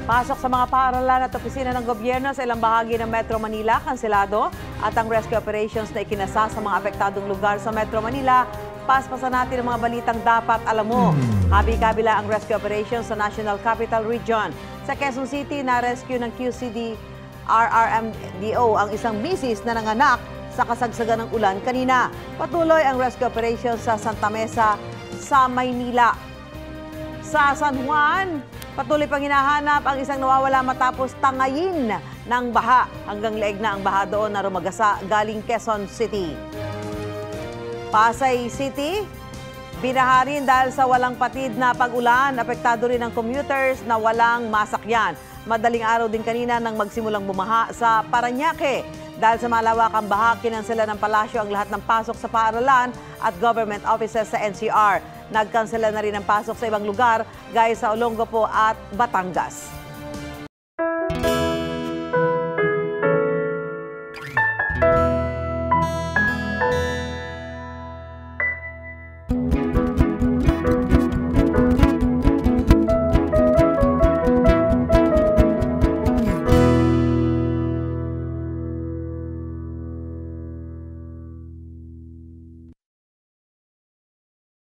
Pasok sa mga paaralan at opisina ng gobyerno sa ilang bahagi ng Metro Manila, kanselado, at ang rescue operations na ikinasa sa mga apektadong lugar sa Metro Manila. Paspasan natin ang mga balitang dapat alam mo. Habi-kabila ang rescue operations sa National Capital Region. Sa Quezon City, na-rescue ng QCD RRMDO ang isang misis na nanganak sa kasagsagan ng ulan kanina. Patuloy ang rescue operations sa Santa Mesa sa Maynila. Sa San Juan, patuloy pang hinahanap ang isang nawawala matapos tangayin ng baha. Hanggang leeg na ang baha doon na rumagasa galing Quezon City. Pasay City, binaha rin dahil sa walang patid na pag-ulan. Apektado rin ang commuters na walang masakyan. Madaling araw din kanina nang magsimulang bumaha sa Parañaque. Dahil sa malawakang baha, kinansela ng palasyo ang lahat ng pasok sa paaralan at government offices sa NCR. Nagkansela na rin ang pasok sa ibang lugar gaya sa Olongapo at Batangas.